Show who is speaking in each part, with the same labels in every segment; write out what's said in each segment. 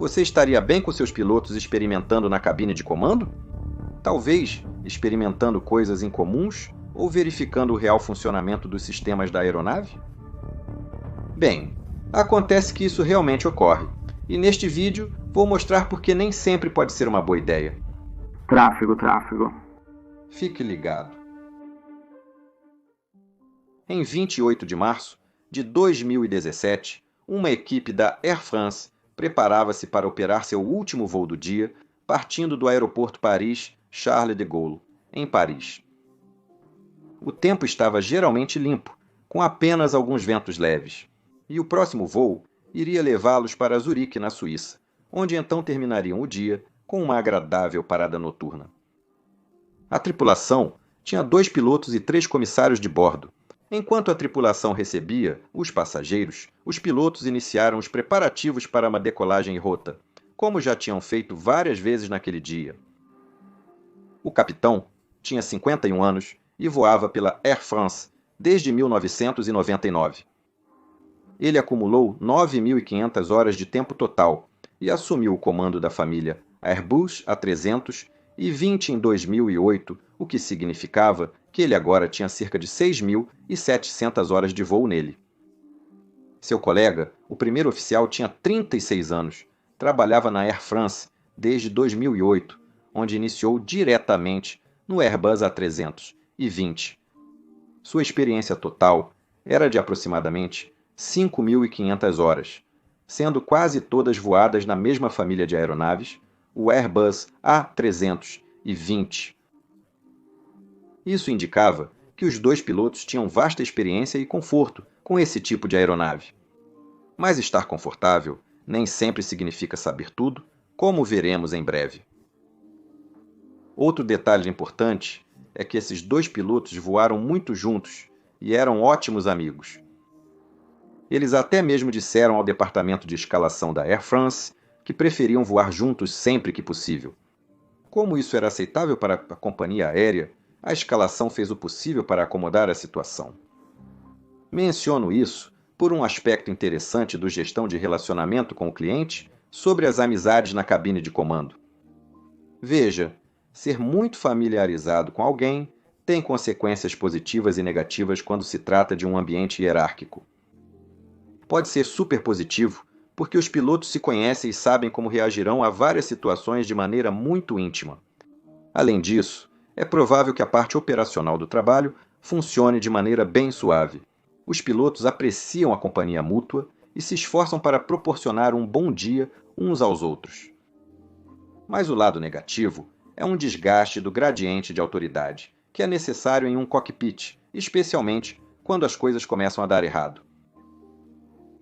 Speaker 1: Você estaria bem com seus pilotos experimentando na cabine de comando? Talvez experimentando coisas incomuns ou verificando o real funcionamento dos sistemas da aeronave? Bem, acontece que isso realmente ocorre, e neste vídeo vou mostrar por que nem sempre pode ser uma boa ideia.
Speaker 2: Tráfego.
Speaker 1: Fique ligado. Em 28 de março de 2017, uma equipe da Air France preparava-se para operar seu último voo do dia, partindo do aeroporto Paris-Charles de Gaulle, em Paris. O tempo estava geralmente limpo, com apenas alguns ventos leves, e o próximo voo iria levá-los para Zurique, na Suíça, onde então terminariam o dia com uma agradável parada noturna. A tripulação tinha 2 pilotos e 3 comissários de bordo. Enquanto a tripulação recebia os passageiros, os pilotos iniciaram os preparativos para uma decolagem em rota, como já tinham feito várias vezes naquele dia. O capitão tinha 51 anos e voava pela Air France desde 1999. Ele acumulou 9.500 horas de tempo total e assumiu o comando da família Airbus A300 e 20 em 2008, o que significava que ele agora tinha cerca de 6.700 horas de voo nele. Seu colega, o primeiro oficial, tinha 36 anos, trabalhava na Air France desde 2008, onde iniciou diretamente no Airbus A300 e 20. Sua experiência total era de aproximadamente 5.500 horas, sendo quase todas voadas na mesma família de aeronaves, o Airbus A320. Isso indicava que os 2 pilotos tinham vasta experiência e conforto com esse tipo de aeronave. Mas estar confortável nem sempre significa saber tudo, como veremos em breve. Outro detalhe importante é que esses 2 pilotos voaram muito juntos e eram ótimos amigos. Eles até mesmo disseram ao departamento de escalação da Air France que preferiam voar juntos sempre que possível. Como isso era aceitável para a companhia aérea, a escalação fez o possível para acomodar a situação. Menciono isso por um aspecto interessante do gestão de relacionamento com o cliente sobre as amizades na cabine de comando. Veja, ser muito familiarizado com alguém tem consequências positivas e negativas quando se trata de um ambiente hierárquico. Pode ser super positivo, porque os pilotos se conhecem e sabem como reagirão a várias situações de maneira muito íntima. Além disso, é provável que a parte operacional do trabalho funcione de maneira bem suave. Os pilotos apreciam a companhia mútua e se esforçam para proporcionar um bom dia uns aos outros. Mas o lado negativo é um desgaste do gradiente de autoridade, que é necessário em um cockpit, especialmente quando as coisas começam a dar errado.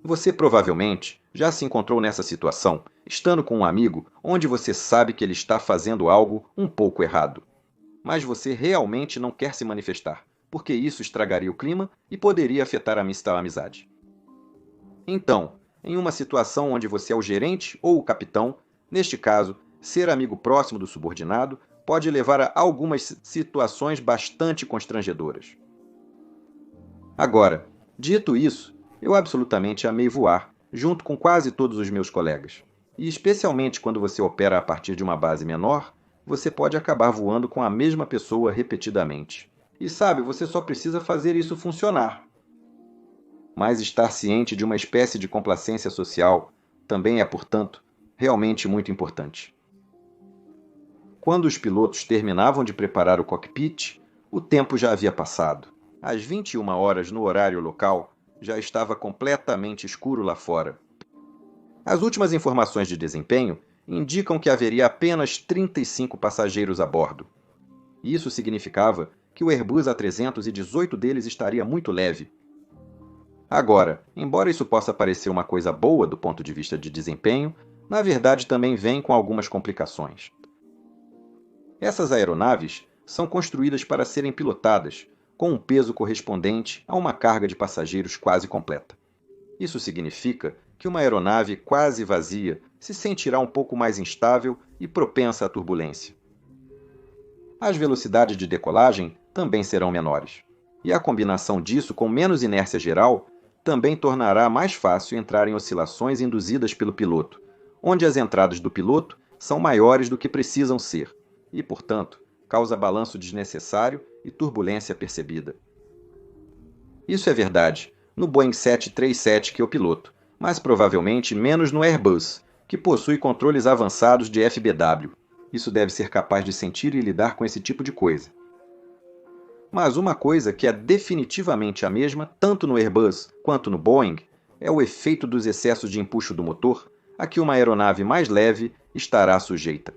Speaker 1: Você provavelmente já se encontrou nessa situação, estando com um amigo onde você sabe que ele está fazendo algo um pouco errado. Mas você realmente não quer se manifestar, porque isso estragaria o clima e poderia afetar a amizade. Então, em uma situação onde você é o gerente ou o capitão, neste caso, ser amigo próximo do subordinado pode levar a algumas situações bastante constrangedoras. Agora, dito isso, eu absolutamente amei voar, junto com quase todos os meus colegas. E especialmente quando você opera a partir de uma base menor, você pode acabar voando com a mesma pessoa repetidamente. E sabe, você só precisa fazer isso funcionar. Mas estar ciente de uma espécie de complacência social também é, portanto, realmente muito importante. Quando os pilotos terminavam de preparar o cockpit, o tempo já havia passado. Às 21 horas no horário local, já estava completamente escuro lá fora. As últimas informações de desempenho indicam que haveria apenas 35 passageiros a bordo. Isso significava que o Airbus A318 deles estaria muito leve. Agora, embora isso possa parecer uma coisa boa do ponto de vista de desempenho, na verdade também vem com algumas complicações. Essas aeronaves são construídas para serem pilotadas, com um peso correspondente a uma carga de passageiros quase completa. Isso significa que uma aeronave quase vazia se sentirá um pouco mais instável e propensa à turbulência. As velocidades de decolagem também serão menores, e a combinação disso com menos inércia geral também tornará mais fácil entrar em oscilações induzidas pelo piloto, onde as entradas do piloto são maiores do que precisam ser e, portanto, causa balanço desnecessário e turbulência percebida. Isso é verdade no Boeing 737 que eu piloto, mas provavelmente menos no Airbus, que possui controles avançados de FBW. Isso deve ser capaz de sentir e lidar com esse tipo de coisa. Mas uma coisa que é definitivamente a mesma tanto no Airbus quanto no Boeing é o efeito dos excessos de empuxo do motor a que uma aeronave mais leve estará sujeita.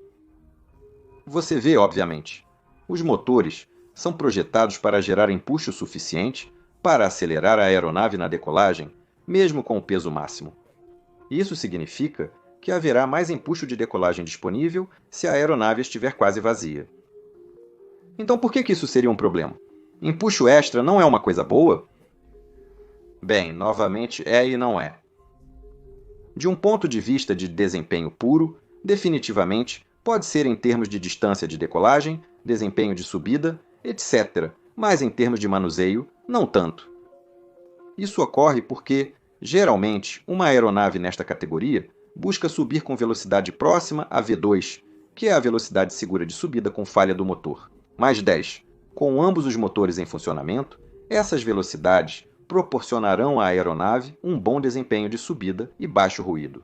Speaker 1: Você vê, obviamente, os motores são projetados para gerar empuxo suficiente para acelerar a aeronave na decolagem, mesmo com o peso máximo. Isso significa que haverá mais empuxo de decolagem disponível se a aeronave estiver quase vazia. Então por que isso seria um problema? Empuxo extra não é uma coisa boa? Bem, novamente é e não é. De um ponto de vista de desempenho puro, definitivamente pode ser em termos de distância de decolagem, desempenho de subida, etc., mas em termos de manuseio, não tanto. Isso ocorre porque, geralmente, uma aeronave nesta categoria busca subir com velocidade próxima a V2, que é a velocidade segura de subida com falha do motor, mais 10. Com ambos os motores em funcionamento, essas velocidades proporcionarão à aeronave um bom desempenho de subida e baixo ruído.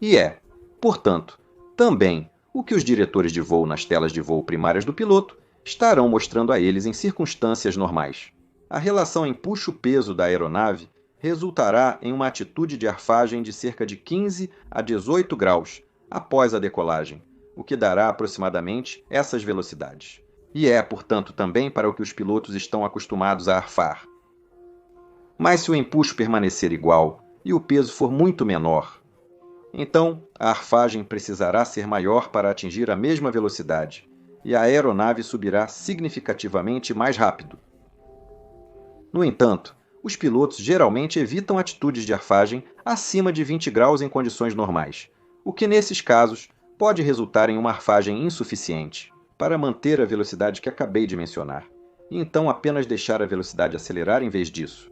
Speaker 1: E é, portanto, também o que os diretores de voo nas telas de voo primárias do piloto estarão mostrando a eles em circunstâncias normais. A relação empuxo-peso da aeronave resultará em uma atitude de arfagem de cerca de 15 a 18 graus após a decolagem, o que dará aproximadamente essas velocidades. E é, portanto, também para o que os pilotos estão acostumados a arfar. Mas se o empuxo permanecer igual e o peso for muito menor, então a arfagem precisará ser maior para atingir a mesma velocidade, e a aeronave subirá significativamente mais rápido. No entanto, os pilotos geralmente evitam atitudes de arfagem acima de 20 graus em condições normais, o que nesses casos pode resultar em uma arfagem insuficiente para manter a velocidade que acabei de mencionar, e então apenas deixar a velocidade acelerar em vez disso.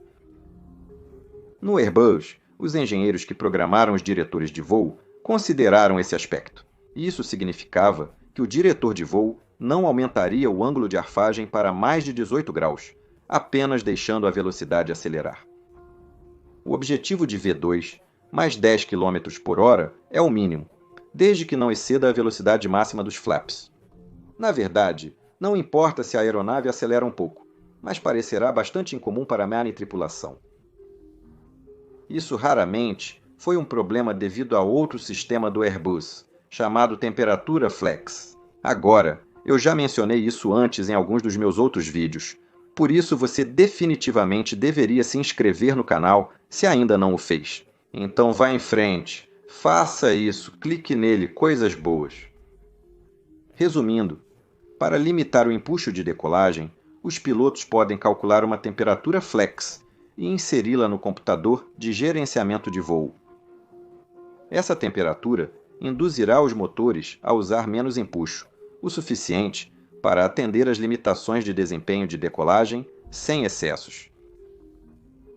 Speaker 1: No Airbus, os engenheiros que programaram os diretores de voo consideraram esse aspecto, e isso significava que o diretor de voo não aumentaria o ângulo de arfagem para mais de 18 graus, apenas deixando a velocidade acelerar. O objetivo de V2, mais 10 km por hora, é o mínimo, desde que não exceda a velocidade máxima dos flaps. Na verdade, não importa se a aeronave acelera um pouco, mas parecerá bastante incomum para a manipulação. Isso raramente foi um problema devido a outro sistema do Airbus, chamado temperatura flex. Agora, eu já mencionei isso antes em alguns dos meus outros vídeos, por isso você definitivamente deveria se inscrever no canal se ainda não o fez. Então vá em frente, faça isso, clique nele, coisas boas. Resumindo, para limitar o empuxo de decolagem, os pilotos podem calcular uma temperatura flex e inseri-la no computador de gerenciamento de voo. Essa temperatura induzirá os motores a usar menos empuxo, o suficiente para atender às limitações de desempenho de decolagem sem excessos.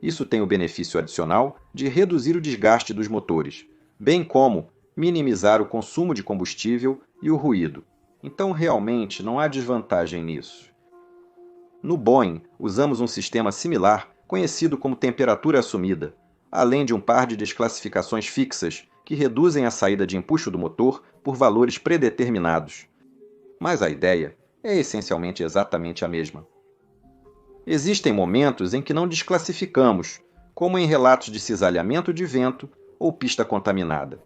Speaker 1: Isso tem o benefício adicional de reduzir o desgaste dos motores, bem como minimizar o consumo de combustível e o ruído. Então, realmente, não há desvantagem nisso. No Boeing, usamos um sistema similar conhecido como temperatura assumida, além de um par de desclassificações fixas que reduzem a saída de empuxo do motor por valores predeterminados. Mas a ideia é essencialmente exatamente a mesma. Existem momentos em que não desclassificamos, como em relatos de cisalhamento de vento ou pista contaminada.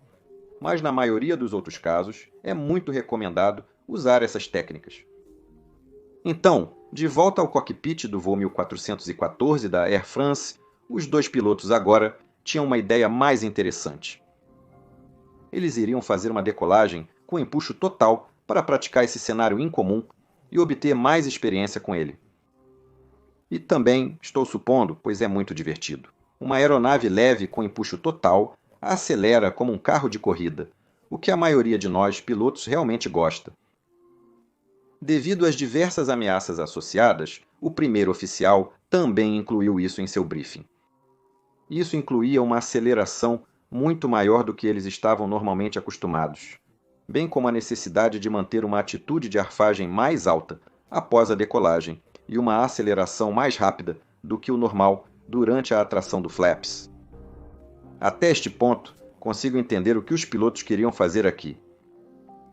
Speaker 1: Mas na maioria dos outros casos, é muito recomendado usar essas técnicas. Então, de volta ao cockpit do voo 1414 da Air France, os dois pilotos agora tinham uma ideia mais interessante. Eles iriam fazer uma decolagem com empuxo total para praticar esse cenário incomum e obter mais experiência com ele. E também, estou supondo, pois é muito divertido, uma aeronave leve com empuxo total acelera como um carro de corrida, o que a maioria de nós, pilotos, realmente gosta. Devido às diversas ameaças associadas, o primeiro oficial também incluiu isso em seu briefing. Isso incluía uma aceleração muito maior do que eles estavam normalmente acostumados, bem como a necessidade de manter uma atitude de arfagem mais alta após a decolagem e uma aceleração mais rápida do que o normal durante a atração do flaps. Até este ponto, consigo entender o que os pilotos queriam fazer aqui.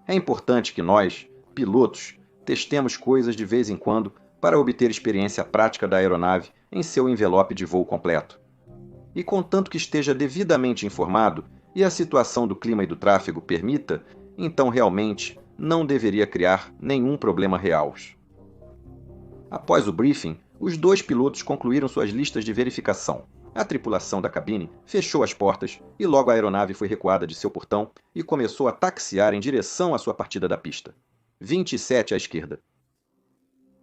Speaker 1: É importante que nós, pilotos, testemos coisas de vez em quando para obter experiência prática da aeronave em seu envelope de voo completo. E contanto que esteja devidamente informado e a situação do clima e do tráfego permita, então realmente não deveria criar nenhum problema real. Após o briefing, os dois pilotos concluíram suas listas de verificação. A tripulação da cabine fechou as portas e logo a aeronave foi recuada de seu portão e começou a taxiar em direção à sua partida da pista. 27 à esquerda.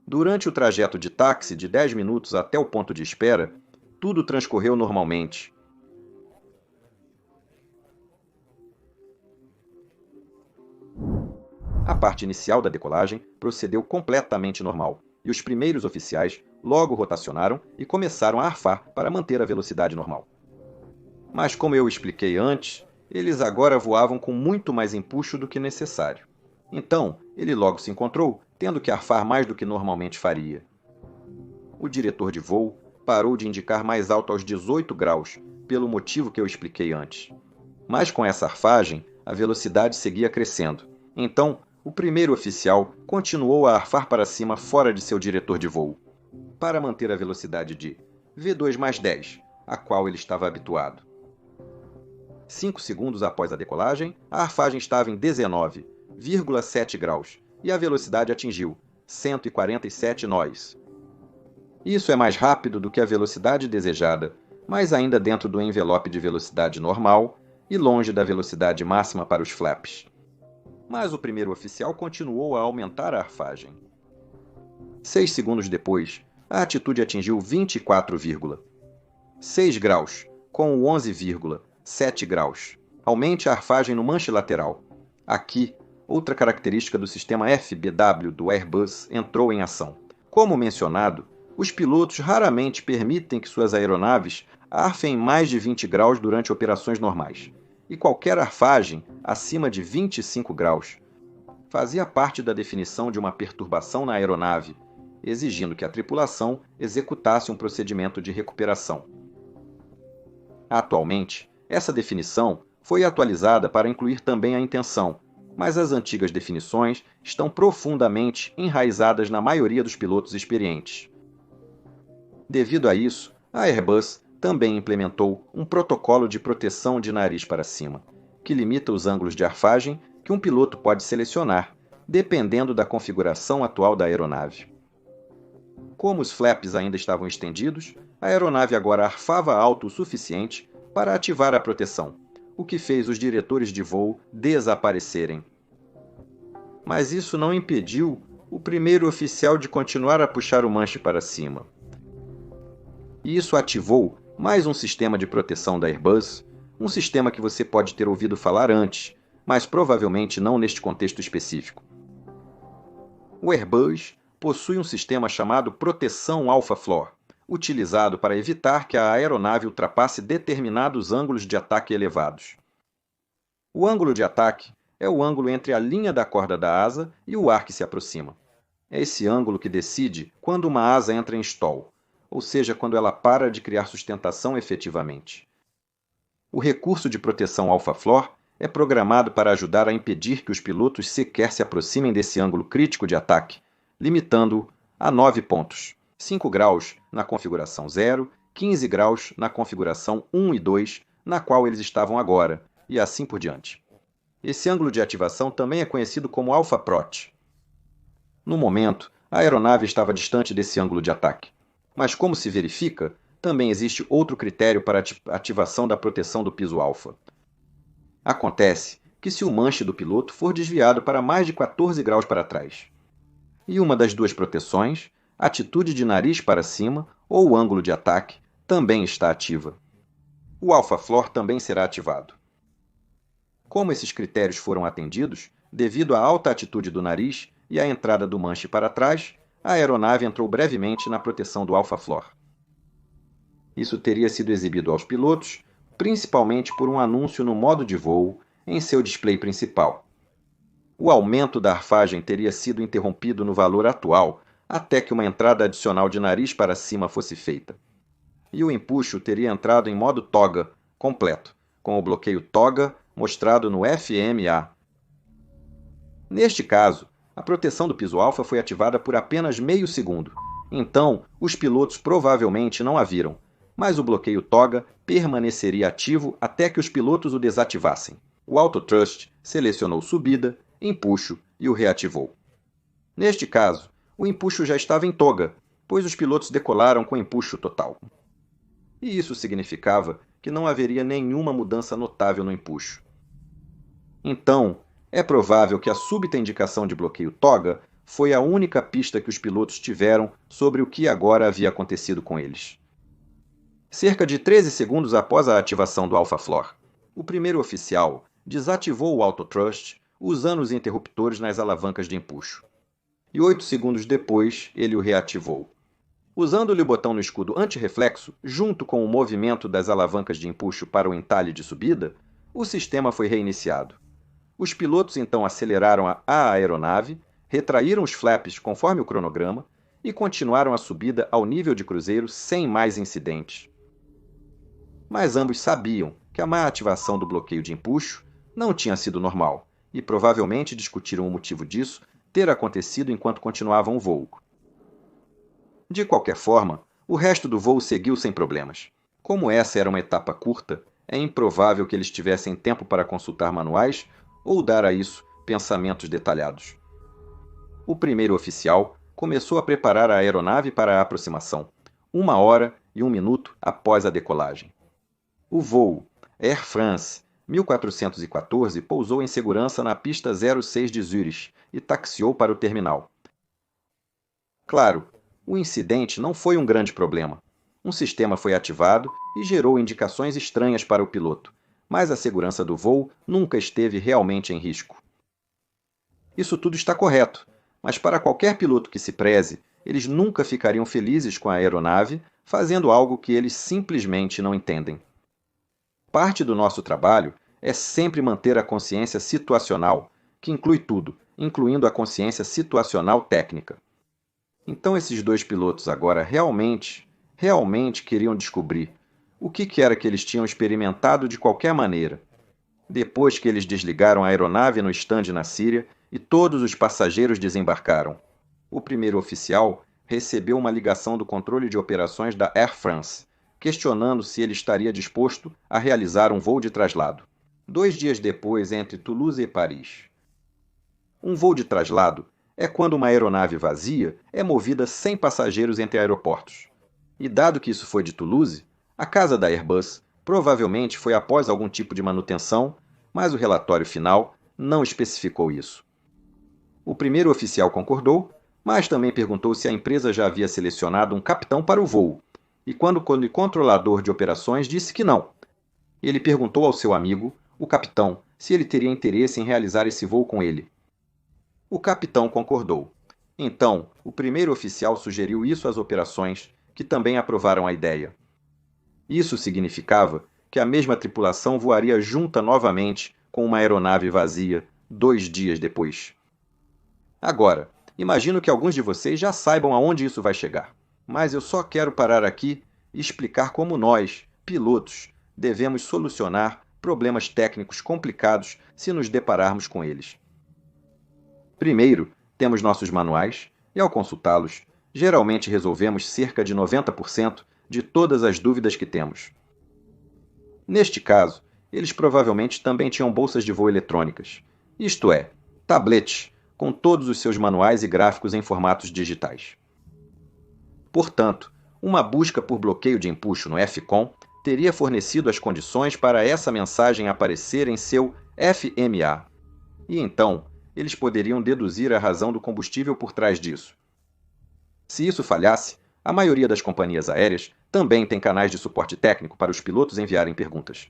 Speaker 1: Durante o trajeto de táxi de 10 minutos até o ponto de espera, tudo transcorreu normalmente. A parte inicial da decolagem procedeu completamente normal, e os primeiros oficiais logo rotacionaram e começaram a arfar para manter a velocidade normal. Mas como eu expliquei antes, eles agora voavam com muito mais empuxo do que necessário. Então, ele logo se encontrou tendo que arfar mais do que normalmente faria. O diretor de voo parou de indicar mais alto aos 18 graus, pelo motivo que eu expliquei antes. Mas com essa arfagem, a velocidade seguia crescendo. Então, o primeiro oficial continuou a arfar para cima fora de seu diretor de voo, para manter a velocidade de V2 mais 10, a qual ele estava habituado. 5 segundos após a decolagem, a arfagem estava em 19,7 graus e a velocidade atingiu 147 nós. Isso é mais rápido do que a velocidade desejada, mas ainda dentro do envelope de velocidade normal e longe da velocidade máxima para os flaps. Mas o primeiro oficial continuou a aumentar a arfagem. 6 segundos depois, a altitude atingiu 24,6 graus, com o 11,7 graus. Aumente a arfagem no manche lateral. Aqui, outra característica do sistema FBW do Airbus entrou em ação. Como mencionado, os pilotos raramente permitem que suas aeronaves arfem mais de 20 graus durante operações normais, e qualquer arfagem acima de 25 graus fazia parte da definição de uma perturbação na aeronave, exigindo que a tripulação executasse um procedimento de recuperação. Atualmente, essa definição foi atualizada para incluir também a intenção, mas as antigas definições estão profundamente enraizadas na maioria dos pilotos experientes. Devido a isso, a Airbus também implementou um protocolo de proteção de nariz para cima, que limita os ângulos de arfagem que um piloto pode selecionar, dependendo da configuração atual da aeronave. Como os flaps ainda estavam estendidos, a aeronave agora arfava alto o suficiente para ativar a proteção, o que fez os diretores de voo desaparecerem. Mas isso não impediu o primeiro oficial de continuar a puxar o manche para cima. E isso ativou mais um sistema de proteção da Airbus, um sistema que você pode ter ouvido falar antes, mas provavelmente não neste contexto específico. O Airbus possui um sistema chamado proteção Alpha Floor, utilizado para evitar que a aeronave ultrapasse determinados ângulos de ataque elevados. O ângulo de ataque é o ângulo entre a linha da corda da asa e o ar que se aproxima. É esse ângulo que decide quando uma asa entra em stall, ou seja, quando ela para de criar sustentação efetivamente. O recurso de proteção Alpha Floor é programado para ajudar a impedir que os pilotos sequer se aproximem desse ângulo crítico de ataque, limitando-o a 9 pontos, 5 graus na configuração 0, 15 graus na configuração 1 e 2, na qual eles estavam agora, e assim por diante. Esse ângulo de ativação também é conhecido como Alpha Prot. No momento, a aeronave estava distante desse ângulo de ataque. Mas como se verifica, também existe outro critério para a ativação da proteção do piso alfa. Acontece que se o manche do piloto for desviado para mais de 14 graus para trás. E uma das duas proteções, atitude de nariz para cima ou ângulo de ataque, também está ativa. O Alpha Floor também será ativado. Como esses critérios foram atendidos, devido à alta atitude do nariz e à entrada do manche para trás, a aeronave entrou brevemente na proteção do Alpha Floor. Isso teria sido exibido aos pilotos principalmente por um anúncio no modo de voo em seu display principal. O aumento da arfagem teria sido interrompido no valor atual até que uma entrada adicional de nariz para cima fosse feita. E o empuxo teria entrado em modo toga completo, com o bloqueio toga mostrado no FMA. Neste caso, a proteção do piso alfa foi ativada por apenas meio segundo, então os pilotos provavelmente não a viram, mas o bloqueio toga permaneceria ativo até que os pilotos o desativassem. O Autotrust selecionou subida, empuxo e o reativou. Neste caso, o empuxo já estava em toga, pois os pilotos decolaram com empuxo total. E isso significava que não haveria nenhuma mudança notável no empuxo. Então, é provável que a súbita indicação de bloqueio toga foi a única pista que os pilotos tiveram sobre o que agora havia acontecido com eles. Cerca de 13 segundos após a ativação do Alpha Floor, o primeiro oficial desativou o Autotrust usando os interruptores nas alavancas de empuxo. E 8 segundos depois, ele o reativou. Usando-lhe o botão no escudo anti-reflexo, junto com o movimento das alavancas de empuxo para o entalhe de subida, o sistema foi reiniciado. Os pilotos então aceleraram a aeronave, retraíram os flaps conforme o cronograma e continuaram a subida ao nível de cruzeiro sem mais incidentes. Mas ambos sabiam que a má ativação do bloqueio de empuxo não tinha sido normal e provavelmente discutiram o motivo disso ter acontecido enquanto continuavam o voo. De qualquer forma, o resto do voo seguiu sem problemas. Como essa era uma etapa curta, é improvável que eles tivessem tempo para consultar manuais ou dar a isso pensamentos detalhados. O primeiro oficial começou a preparar a aeronave para a aproximação, 1 hora e 1 minuto após a decolagem. O voo Air France 1414 pousou em segurança na pista 06 de Zurich e taxiou para o terminal. Claro, o incidente não foi um grande problema. Um sistema foi ativado e gerou indicações estranhas para o piloto, mas a segurança do voo nunca esteve realmente em risco. Isso tudo está correto, mas para qualquer piloto que se preze, eles nunca ficariam felizes com a aeronave fazendo algo que eles simplesmente não entendem. Parte do nosso trabalho é sempre manter a consciência situacional, que inclui tudo, incluindo a consciência situacional técnica. Então esses dois pilotos agora realmente queriam descobrir o que era que eles tinham experimentado de qualquer maneira. Depois que eles desligaram a aeronave no estande na Síria e todos os passageiros desembarcaram, o primeiro oficial recebeu uma ligação do controle de operações da Air France, questionando se ele estaria disposto a realizar um voo de traslado. 2 dias depois, entre Toulouse e Paris. Um voo de traslado é quando uma aeronave vazia é movida sem passageiros entre aeroportos. E dado que isso foi de Toulouse, a casa da Airbus provavelmente foi após algum tipo de manutenção, mas o relatório final não especificou isso. O primeiro oficial concordou, mas também perguntou se a empresa já havia selecionado um capitão para o voo, e quando o controlador de operações disse que não. Ele perguntou ao seu amigo, o capitão, se ele teria interesse em realizar esse voo com ele. O capitão concordou. Então, o primeiro oficial sugeriu isso às operações, que também aprovaram a ideia. Isso significava que a mesma tripulação voaria junta novamente com uma aeronave vazia 2 dias depois. Agora, imagino que alguns de vocês já saibam aonde isso vai chegar, mas eu só quero parar aqui e explicar como nós, pilotos, devemos solucionar problemas técnicos complicados se nos depararmos com eles. Primeiro, temos nossos manuais e, ao consultá-los, geralmente resolvemos cerca de 90% de todas as dúvidas que temos. Neste caso, eles provavelmente também tinham bolsas de voo eletrônicas, isto é, tabletes, com todos os seus manuais e gráficos em formatos digitais. Portanto, uma busca por bloqueio de empuxo no FCOM teria fornecido as condições para essa mensagem aparecer em seu FMA. E então, eles poderiam deduzir a razão do combustível por trás disso. Se isso falhasse, a maioria das companhias aéreas também tem canais de suporte técnico para os pilotos enviarem perguntas.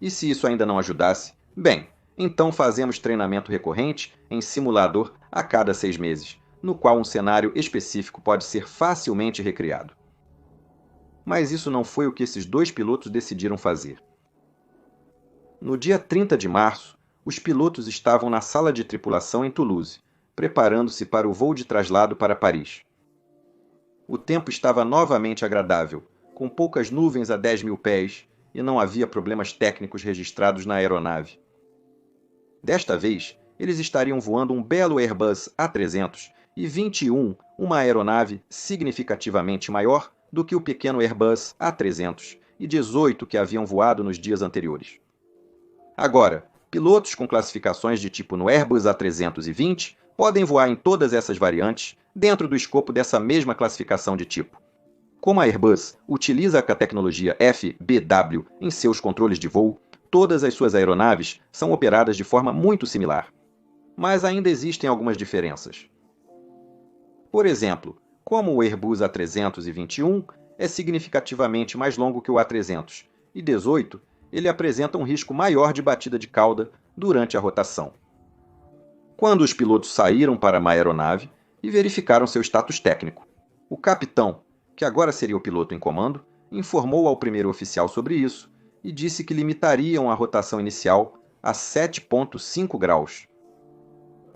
Speaker 1: E se isso ainda não ajudasse, bem, então fazemos treinamento recorrente em simulador a cada 6 meses, no qual um cenário específico pode ser facilmente recriado. Mas isso não foi o que esses dois pilotos decidiram fazer. No dia 30 de março, os pilotos estavam na sala de tripulação em Toulouse, preparando-se para o voo de traslado para Paris. O tempo estava novamente agradável, com poucas nuvens a 10.000 pés, e não havia problemas técnicos registrados na aeronave. Desta vez, eles estariam voando um belo Airbus A300 e 21, uma aeronave significativamente maior do que o pequeno Airbus A300 e 18 que haviam voado nos dias anteriores. Agora, pilotos com classificações de tipo no Airbus A320 podem voar em todas essas variantes dentro do escopo dessa mesma classificação de tipo. Como a Airbus utiliza a tecnologia FBW em seus controles de voo, todas as suas aeronaves são operadas de forma muito similar. Mas ainda existem algumas diferenças. Por exemplo, como o Airbus A321 é significativamente mais longo que o A300 e 18, ele apresenta um risco maior de batida de cauda durante a rotação. Quando os pilotos saíram para uma aeronave e verificaram seu status técnico, o capitão, que agora seria o piloto em comando, informou ao primeiro oficial sobre isso e disse que limitariam a rotação inicial a 7,5 graus.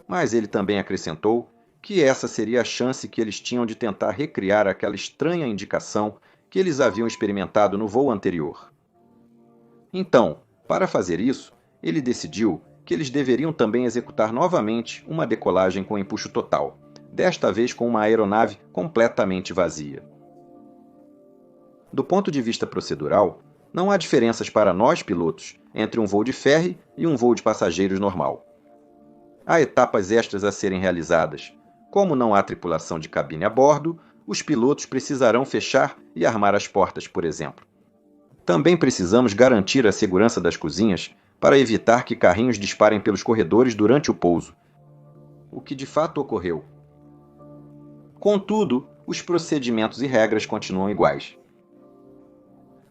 Speaker 1: Mas ele também acrescentou que essa seria a chance que eles tinham de tentar recriar aquela estranha indicação que eles haviam experimentado no voo anterior. Então, para fazer isso, ele decidiu que eles deveriam também executar novamente uma decolagem com empuxo total, desta vez com uma aeronave completamente vazia. Do ponto de vista procedural, não há diferenças para nós pilotos entre um voo de ferry e um voo de passageiros normal. Há etapas extras a serem realizadas. Como não há tripulação de cabine a bordo, os pilotos precisarão fechar e armar as portas, por exemplo. Também precisamos garantir a segurança das cozinhas para evitar que carrinhos disparem pelos corredores durante o pouso, o que de fato ocorreu. Contudo, os procedimentos e regras continuam iguais.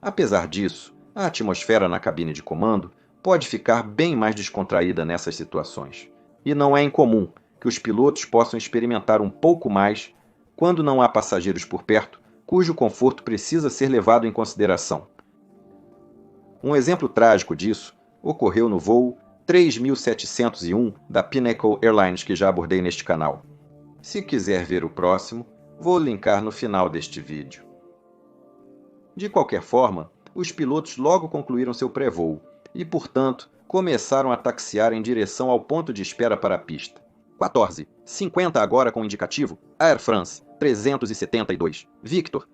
Speaker 1: Apesar disso, a atmosfera na cabine de comando pode ficar bem mais descontraída nessas situações, e não é incomum que os pilotos possam experimentar um pouco mais quando não há passageiros por perto, cujo conforto precisa ser levado em consideração. Um exemplo trágico disso ocorreu no voo 3701 da Pinnacle Airlines que já abordei neste canal. Se quiser ver o próximo, vou linkar no final deste vídeo. De qualquer forma, os pilotos logo concluíram seu pré-voo e, portanto, começaram a taxiar em direção ao ponto de espera para a pista. 14:50 agora com indicativo Air France 372, Victor.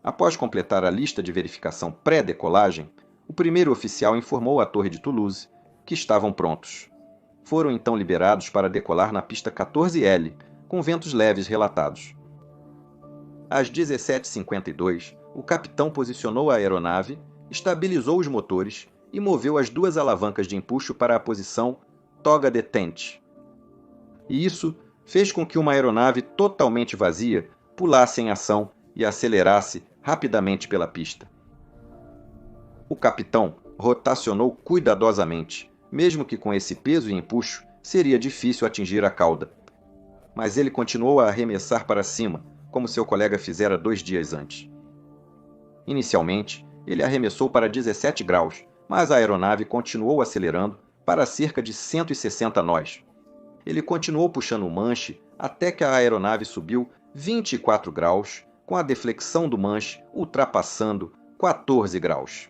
Speaker 1: Após completar a lista de verificação pré-decolagem, o primeiro oficial informou à torre de Toulouse que estavam prontos. Foram então liberados para decolar na pista 14L, com ventos leves relatados. Às 17h52, o capitão posicionou a aeronave, estabilizou os motores e moveu as duas alavancas de empuxo para a posição toga detente. E isso fez com que uma aeronave totalmente vazia pulasse em ação e acelerasse rapidamente pela pista. O capitão rotacionou cuidadosamente, mesmo que com esse peso e empuxo seria difícil atingir a cauda. Mas ele continuou a arremessar para cima, como seu colega fizera 2 dias antes. Inicialmente, ele arremessou para 17 graus, mas a aeronave continuou acelerando para cerca de 160 nós. Ele continuou puxando o manche até que a aeronave subiu 24 graus, com a deflexão do manche ultrapassando 14 graus.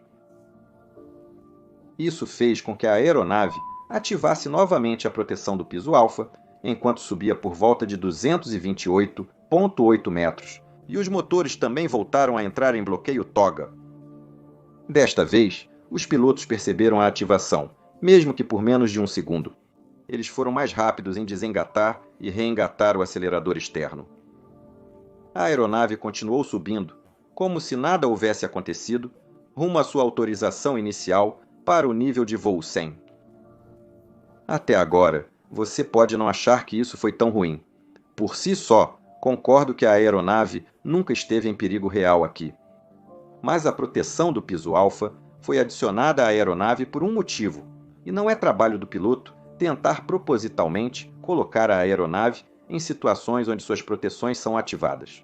Speaker 1: Isso fez com que a aeronave ativasse novamente a proteção do piso alfa, enquanto subia por volta de 228,8 metros, e os motores também voltaram a entrar em bloqueio toga. Desta vez, os pilotos perceberam a ativação, mesmo que por menos de 1 segundo. Eles foram mais rápidos em desengatar e reengatar o acelerador externo. A aeronave continuou subindo, como se nada houvesse acontecido, rumo à sua autorização inicial para o nível de voo 100. Até agora, você pode não achar que isso foi tão ruim. Por si só, concordo que a aeronave nunca esteve em perigo real aqui. Mas a proteção do piso alfa foi adicionada à aeronave por um motivo, e não é trabalho do piloto tentar propositalmente colocar a aeronave em situações onde suas proteções são ativadas.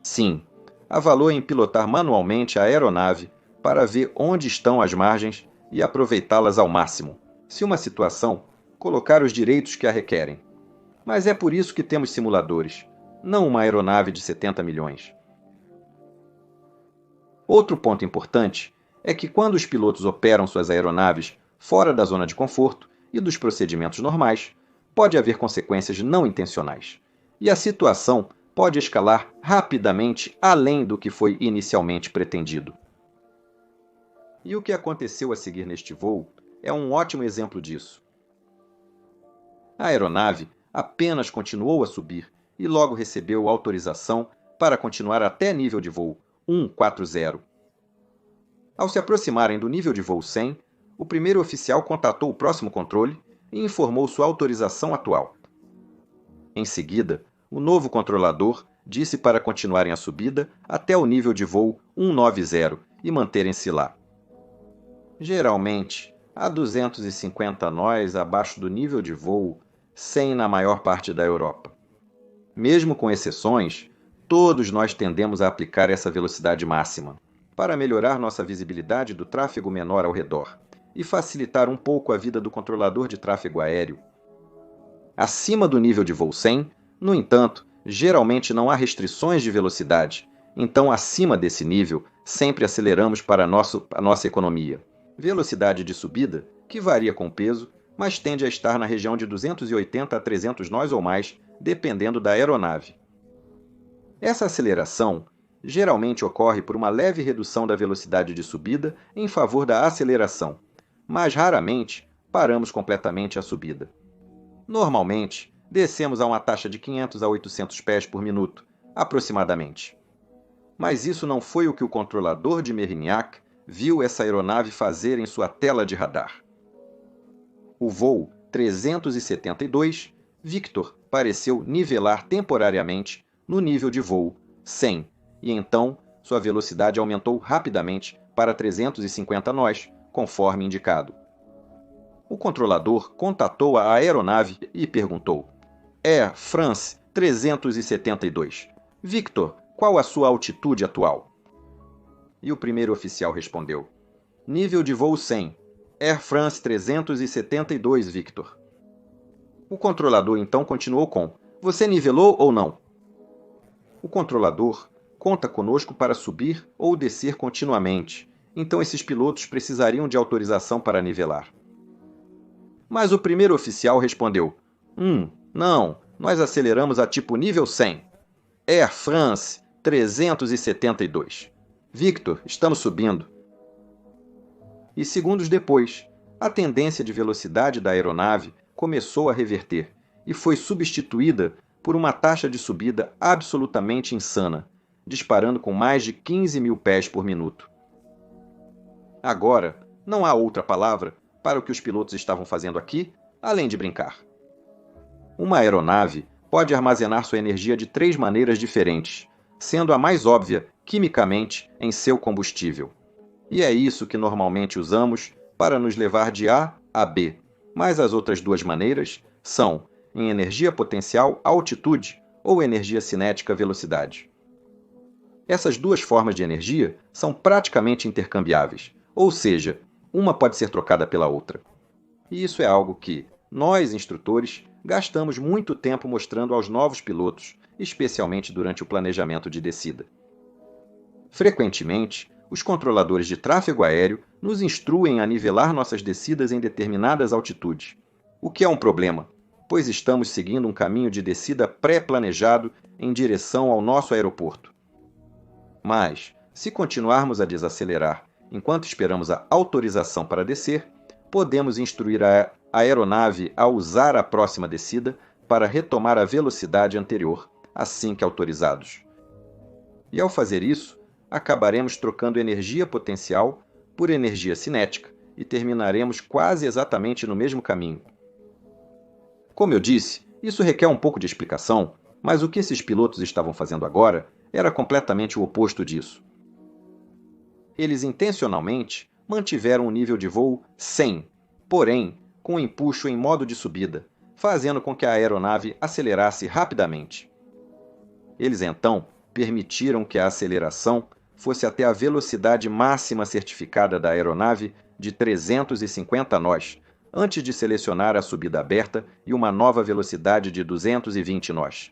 Speaker 1: Sim, há valor em pilotar manualmente a aeronave para ver onde estão as margens e aproveitá-las ao máximo, se uma situação colocar os direitos que a requerem. Mas é por isso que temos simuladores, não uma aeronave de 70 milhões. Outro ponto importante é que quando os pilotos operam suas aeronaves fora da zona de conforto e dos procedimentos normais, pode haver consequências não intencionais, e a situação pode escalar rapidamente além do que foi inicialmente pretendido. E o que aconteceu a seguir neste voo é um ótimo exemplo disso. A aeronave apenas continuou a subir e logo recebeu autorização para continuar até nível de voo 140. Ao se aproximarem do nível de voo 100, o primeiro oficial contatou o próximo controle e informou sua autorização atual. Em seguida, o novo controlador disse para continuarem a subida até o nível de voo 190 e manterem-se lá. Geralmente, há 250 nós abaixo do nível de voo 100 na maior parte da Europa. Mesmo com exceções, todos nós tendemos a aplicar essa velocidade máxima para melhorar nossa visibilidade do tráfego menor ao redor e facilitar um pouco a vida do controlador de tráfego aéreo. Acima do nível de voo 100, no entanto, geralmente não há restrições de velocidade, então acima desse nível sempre aceleramos para a nossa economia. Velocidade de subida, que varia com o peso, mas tende a estar na região de 280 a 300 nós ou mais, dependendo da aeronave. Essa aceleração geralmente ocorre por uma leve redução da velocidade de subida em favor da aceleração, mas raramente paramos completamente a subida. Normalmente, descemos a uma taxa de 500 a 800 pés por minuto, aproximadamente. Mas isso não foi o que o controlador de Mérignac viu essa aeronave fazer em sua tela de radar. O voo 372, Victor pareceu nivelar temporariamente no nível de voo 100, e então sua velocidade aumentou rapidamente para 350 nós, conforme indicado. O controlador contatou a aeronave e perguntou: Air France 372. Victor, qual a sua altitude atual? E o primeiro oficial respondeu: nível de voo 100. Air France 372, Victor. O controlador então continuou com: você nivelou ou não? O controlador conta conosco para subir ou descer continuamente, então esses pilotos precisariam de autorização para nivelar. Mas o primeiro oficial respondeu: não, nós aceleramos a tipo nível 100. Air France 372. Victor, estamos subindo. E segundos depois, a tendência de velocidade da aeronave começou a reverter e foi substituída por uma taxa de subida absolutamente insana, disparando com mais de 15 mil pés por minuto. Agora, não há outra palavra para o que os pilotos estavam fazendo aqui, além de brincar. Uma aeronave pode armazenar sua energia de 3 maneiras diferentes, sendo a mais óbvia, quimicamente, em seu combustível. E é isso que normalmente usamos para nos levar de A a B, mas as outras 2 maneiras são em energia potencial altitude ou energia cinética velocidade. Essas 2 formas de energia são praticamente intercambiáveis, ou seja, uma pode ser trocada pela outra. E isso é algo que nós, instrutores, gastamos muito tempo mostrando aos novos pilotos, especialmente durante o planejamento de descida. Frequentemente, os controladores de tráfego aéreo nos instruem a nivelar nossas descidas em determinadas altitudes, o que é um problema, pois estamos seguindo um caminho de descida pré-planejado em direção ao nosso aeroporto. Mas, se continuarmos a desacelerar enquanto esperamos a autorização para descer, podemos instruir a aeronave a usar a próxima descida para retomar a velocidade anterior, assim que autorizados. E ao fazer isso, acabaremos trocando energia potencial por energia cinética e terminaremos quase exatamente no mesmo caminho. Como eu disse, isso requer um pouco de explicação, mas o que esses pilotos estavam fazendo agora era completamente o oposto disso. Eles intencionalmente mantiveram um nível de voo 100, porém com empuxo em modo de subida, fazendo com que a aeronave acelerasse rapidamente. Eles então permitiram que a aceleração fosse até a velocidade máxima certificada da aeronave de 350 nós, antes de selecionar a subida aberta e uma nova velocidade de 220 nós.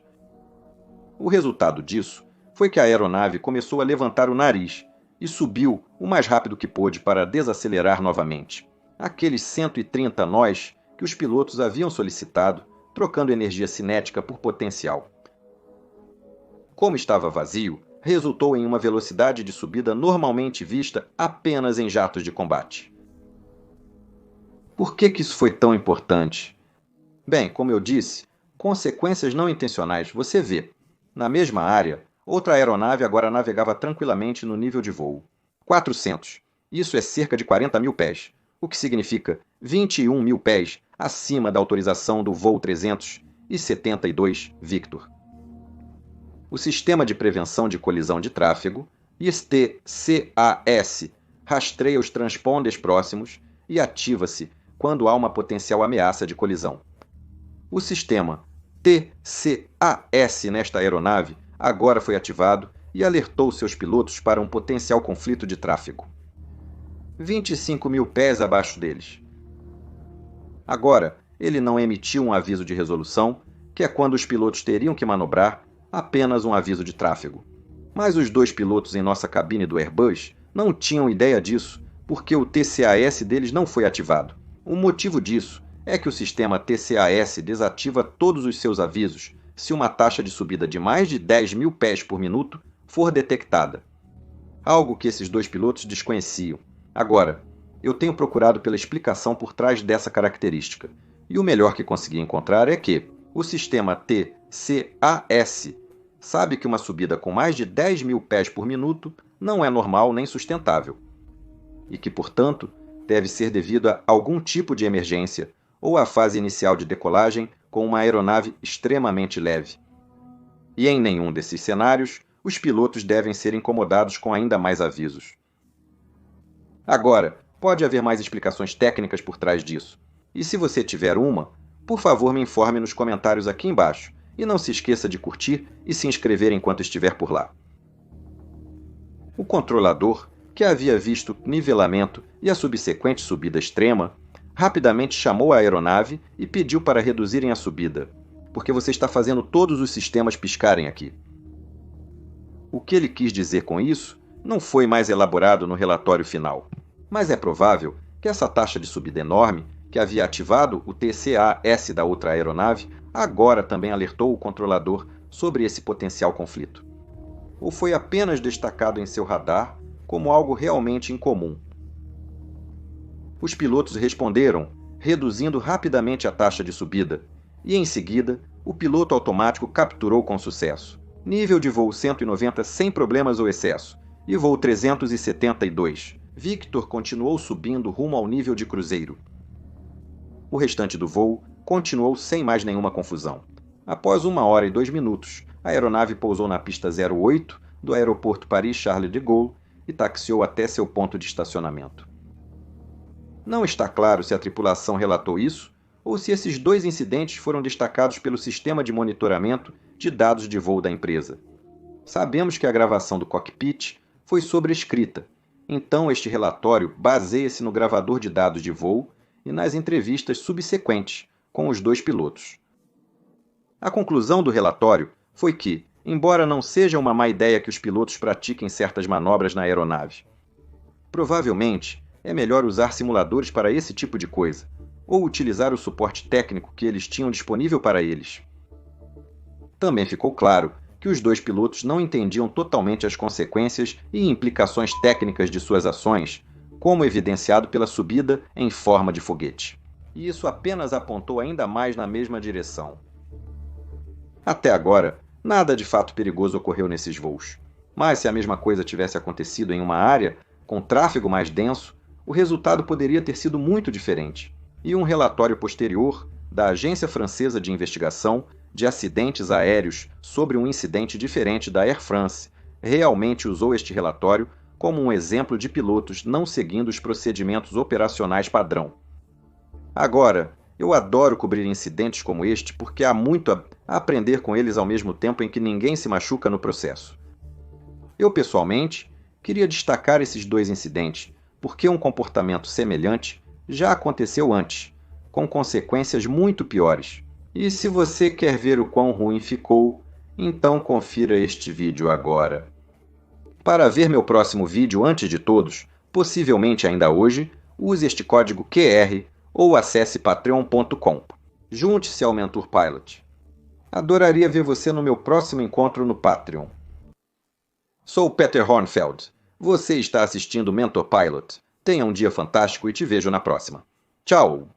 Speaker 1: O resultado disso foi que a aeronave começou a levantar o nariz e subiu o mais rápido que pôde para desacelerar novamente, aqueles 130 nós que os pilotos haviam solicitado, trocando energia cinética por potencial. Como estava vazio, resultou em uma velocidade de subida normalmente vista apenas em jatos de combate. Por que isso foi tão importante? Bem, como eu disse, consequências não intencionais você vê. Na mesma área, outra aeronave agora navegava tranquilamente no nível de voo 400. Isso é cerca de 40 mil pés, o que significa 21 mil pés acima da autorização do voo 372 Victor. O Sistema de Prevenção de Colisão de Tráfego, STCAS, rastreia os transponders próximos e ativa-se quando há uma potencial ameaça de colisão. O sistema TCAS nesta aeronave agora foi ativado e alertou seus pilotos para um potencial conflito de tráfego. 25 mil pés abaixo deles. Agora, ele não emitiu um aviso de resolução, que é quando os pilotos teriam que manobrar, apenas um aviso de tráfego. Mas os dois pilotos em nossa cabine do Airbus não tinham ideia disso, porque o TCAS deles não foi ativado. O motivo disso é que o sistema TCAS desativa todos os seus avisos se uma taxa de subida de mais de 10 mil pés por minuto for detectada. Algo que esses dois pilotos desconheciam. Agora, eu tenho procurado pela explicação por trás dessa característica, e o melhor que consegui encontrar é que o sistema TCAS sabe que uma subida com mais de 10 mil pés por minuto não é normal nem sustentável, e que, portanto, deve ser devido a algum tipo de emergência ou à fase inicial de decolagem com uma aeronave extremamente leve. E em nenhum desses cenários, os pilotos devem ser incomodados com ainda mais avisos. Agora, pode haver mais explicações técnicas por trás disso, e se você tiver uma, por favor me informe nos comentários aqui embaixo, e não se esqueça de curtir e se inscrever enquanto estiver por lá. O controlador, que havia visto o nivelamento e a subsequente subida extrema, rapidamente chamou a aeronave e pediu para reduzirem a subida, porque você está fazendo todos os sistemas piscarem aqui. O que ele quis dizer com isso não foi mais elaborado no relatório final, mas é provável que essa taxa de subida enorme, que havia ativado o TCAS da outra aeronave, agora também alertou o controlador sobre esse potencial conflito. Ou foi apenas destacado em seu radar como algo realmente incomum. Os pilotos responderam, reduzindo rapidamente a taxa de subida, e em seguida, o piloto automático capturou com sucesso. Nível de voo 190 sem problemas ou excesso, e voo 372. Victor continuou subindo rumo ao nível de cruzeiro. O restante do voo continuou sem mais nenhuma confusão. Após 1 hora e 2 minutos, a aeronave pousou na pista 08 do aeroporto Paris-Charles de Gaulle e taxiou até seu ponto de estacionamento. Não está claro se a tripulação relatou isso ou se esses dois incidentes foram destacados pelo sistema de monitoramento de dados de voo da empresa. Sabemos que a gravação do cockpit foi sobrescrita, então este relatório baseia-se no gravador de dados de voo e nas entrevistas subsequentes com os dois pilotos. A conclusão do relatório foi que, embora não seja uma má ideia que os pilotos pratiquem certas manobras na aeronave, provavelmente é melhor usar simuladores para esse tipo de coisa, ou utilizar o suporte técnico que eles tinham disponível para eles. Também ficou claro que os dois pilotos não entendiam totalmente as consequências e implicações técnicas de suas ações, como evidenciado pela subida em forma de foguete. E isso apenas apontou ainda mais na mesma direção. Até agora, nada de fato perigoso ocorreu nesses voos. Mas se a mesma coisa tivesse acontecido em uma área com tráfego mais denso, o resultado poderia ter sido muito diferente. E um relatório posterior da Agência Francesa de Investigação de Acidentes Aéreos sobre um incidente diferente da Air France realmente usou este relatório como um exemplo de pilotos não seguindo os procedimentos operacionais padrão. Agora, eu adoro cobrir incidentes como este porque há muito a aprender com eles ao mesmo tempo em que ninguém se machuca no processo. Eu, pessoalmente, Queria destacar esses dois incidentes, porque um comportamento semelhante já aconteceu antes, com consequências muito piores. E se você quer ver o quão ruim ficou, então confira este vídeo agora. Para ver meu próximo vídeo antes de todos, possivelmente ainda hoje, use este código QR ou acesse patreon.com. Junte-se ao Mentor Pilot. Adoraria ver você no meu próximo encontro no Patreon. Sou Peter Hornfeld. Você está assistindo Mentor Pilot. Tenha um dia fantástico e te vejo na próxima. Tchau!